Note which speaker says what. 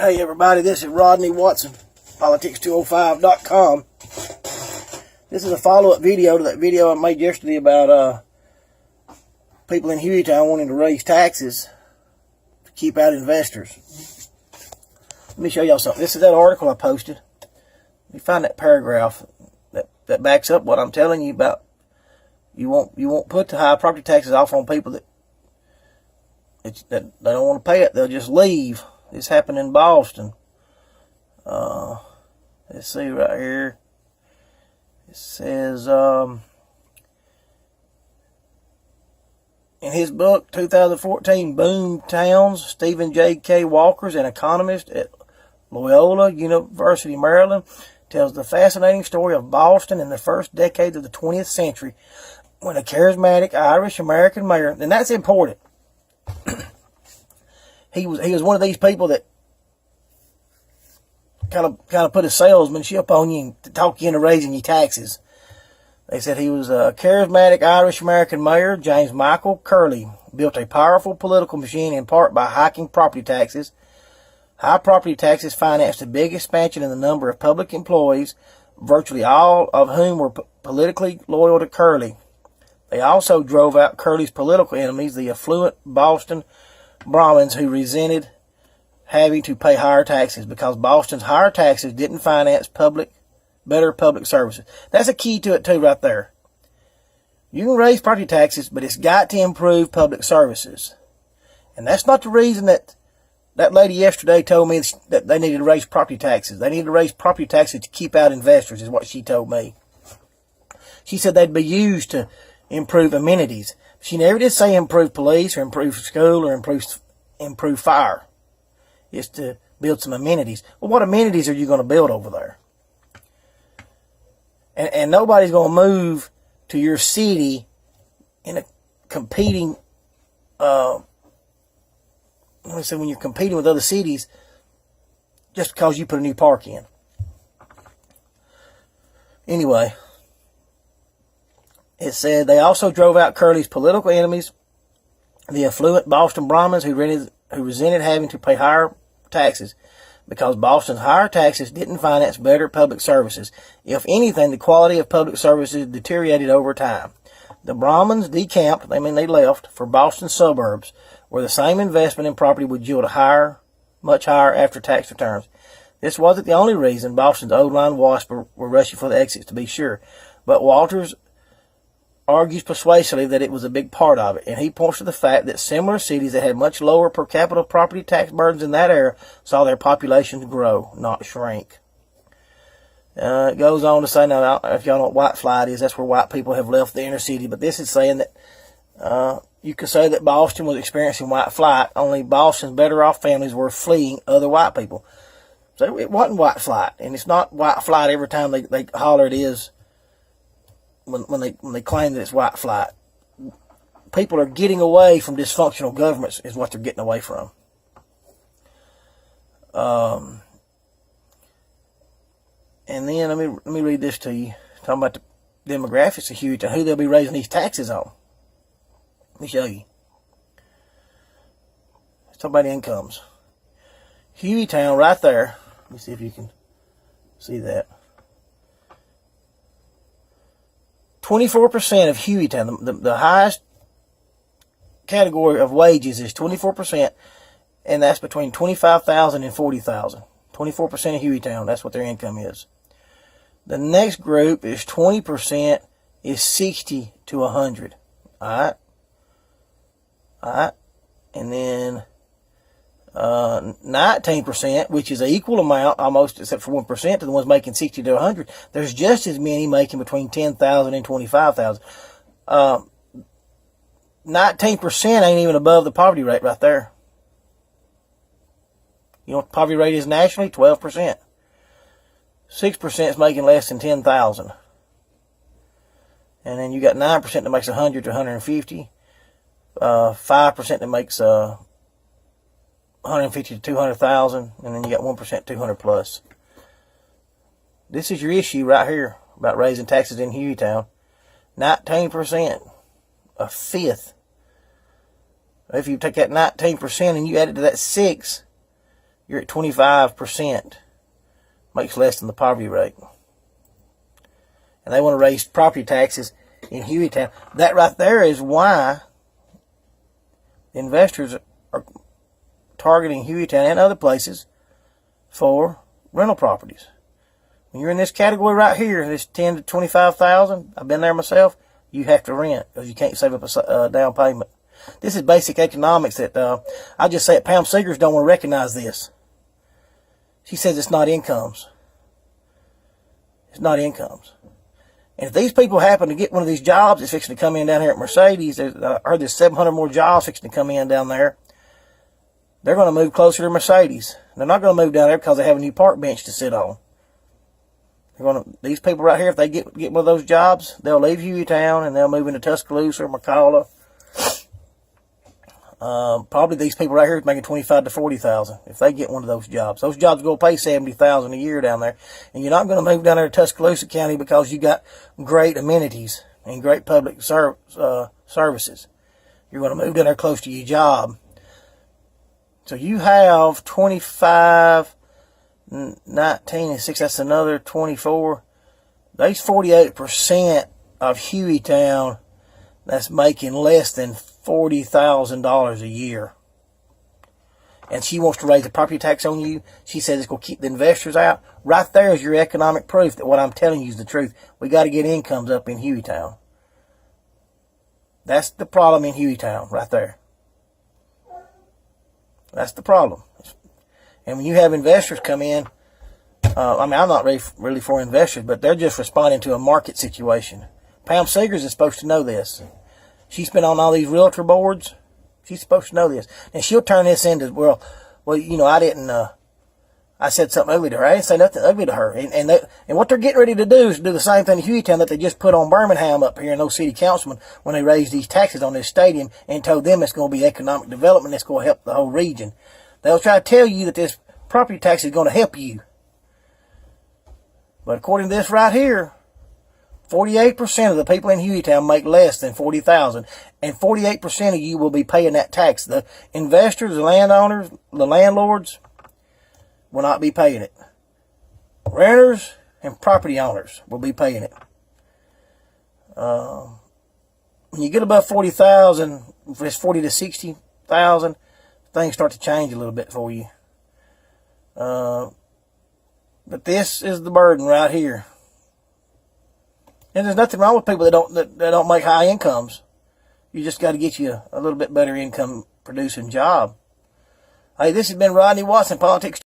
Speaker 1: Hey everybody, this is Rodney Watson, politics205.com. This is a follow-up video to that video I made yesterday about people in Hueytown wanting to raise taxes to keep out investors. Let me show y'all something. This is that article I posted. Let me find that paragraph that backs up what I'm telling you about. You won't put the high property taxes off on people that they don't want to pay it. They'll just leave. This happened in Boston. Let's see right here. It says, in his book, 2014, Boom Towns, Stephen J.K. Walker's an economist at Loyola University, Maryland, tells the fascinating story of Boston in the first decades of the 20th century when a charismatic Irish-American mayor, and that's important. He was one of these people that kind of put a salesmanship on you to talk you into raising your taxes. They said he was a charismatic Irish-American mayor, James Michael Curley, built a powerful political machine in part by hiking property taxes. High property taxes financed a big expansion in the number of public employees, virtually all of whom were politically loyal to Curley. They also drove out Curley's political enemies, the affluent Boston Brahmins, who resented having to pay higher taxes because Boston's higher taxes didn't finance better public services. That's a key to it too right there. You can raise property taxes, but it's got to improve public services. And that's not the reason that lady yesterday told me that they needed to raise property taxes. They need to raise property taxes to keep out investors, is what she told me. She said they'd be used to improve amenities. She never did say improve police or improve school or improve fire. It's to build some amenities. Well, what amenities are you going to build over there? And nobody's going to move to your city in a competing, when you're competing with other cities just because you put a new park in. Anyway, it said they also drove out Curley's political enemies, the affluent Boston Brahmins who resented having to pay higher taxes because Boston's higher taxes didn't finance better public services. If anything, the quality of public services deteriorated over time. The Brahmins decamped, they left, for Boston suburbs, where the same investment in property would yield much higher after-tax returns. This wasn't the only reason Boston's old line wasps were rushing for the exits, to be sure, but Walters argues persuasively that it was a big part of it, and he points to the fact that similar cities that had much lower per capita property tax burdens in that era saw their populations grow, not shrink. It goes on to say, now, if y'all know what white flight is, that's where white people have left the inner city, but this is saying that you could say that Boston was experiencing white flight, only Boston's better off families were fleeing other white people. So it wasn't white flight, and it's not white flight every time they holler it is. When they claim that it's white flight, people are getting away from dysfunctional governments is what they're getting away from. And then let me read this to you, talking about the demographics of Hueytown, who they'll be raising these taxes on. Let me show you. Let's talk about incomes. Hueytown, right there. Let me see if you can see that. 24% of Hueytown, the highest category of wages is 24%, and that's between $25,000 and $40,000. 24% of Hueytown, that's what their income is. The next group is 20%, is 60 to 100. Alright? And then 19%, which is an equal amount, almost except for 1%, to the ones making 60 to 100. There's just as many making between $10,000 and $25,000. 19% ain't even above the poverty rate right there. You know what the poverty rate is nationally? 12%. 6% is making less than $10,000. And then you got 9% that makes 100 to 150. 5% that makes 150 to 200,000, and then you got 1% 200 plus. This is your issue right here about raising taxes in Hueytown. 19%, a fifth. If you take that 19% and you add it to that 6, you're at 25%. Makes less than the poverty rate. And they want to raise property taxes in Hueytown. That right there is why investors are targeting Hueytown and other places for rental properties. When you're in this category right here, this 10 to 25,000, I've been there myself, you have to rent because you can't save up a down payment. This is basic economics that I just say it. Pam Seegers don't want to recognize this. She says it's not incomes. It's not incomes. And if these people happen to get one of these jobs, it's fixing to come in down here at Mercedes. I heard there's 700 more jobs fixing to come in down there. They're going to move closer to Mercedes. They're not going to move down there because they have a new park bench to sit on. These people right here, if they get one of those jobs, they'll leave Hueytown and they'll move into Tuscaloosa or McCalla. Probably these people right here is making 25 to 40,000 if they get one of those jobs. Those jobs will pay 70,000 a year down there, and you're not going to move down there to Tuscaloosa County because you got great amenities and great public services. You're going to move down there close to your job. So you have 25, 19, and 6. That's another 24. There's 48% of Hueytown that's making less than $40,000 a year. And she wants to raise the property tax on you. She says it's going to keep the investors out. Right there is your economic proof that what I'm telling you is the truth. We got to get incomes up in Hueytown. That's the problem in Hueytown, right there. That's the problem. And when you have investors come in, I'm not really for investors, but they're just responding to a market situation. Pam Seegers is supposed to know this. She's been on all these realtor boards. She's supposed to know this. And she'll turn this into, well, I said something ugly to her. I didn't say nothing ugly to her. And what they're getting ready to do is do the same thing in Hueytown that they just put on Birmingham up here and those city councilmen when they raised these taxes on this stadium and told them it's going to be economic development that's going to help the whole region. They'll try to tell you that this property tax is going to help you. But according to this right here, 48% of the people in Hueytown make less than $40,000, and 48% of you will be paying that tax. The investors, the landowners, the landlords will not be paying it. Renters and property owners will be paying it. When you get above 40,000, if it's 40 to 60,000, things start to change a little bit for you. But this is the burden right here. And there's nothing wrong with people that don't make high incomes. You just got to get you a little bit better income producing job. Hey, this has been Rodney Watson, Politics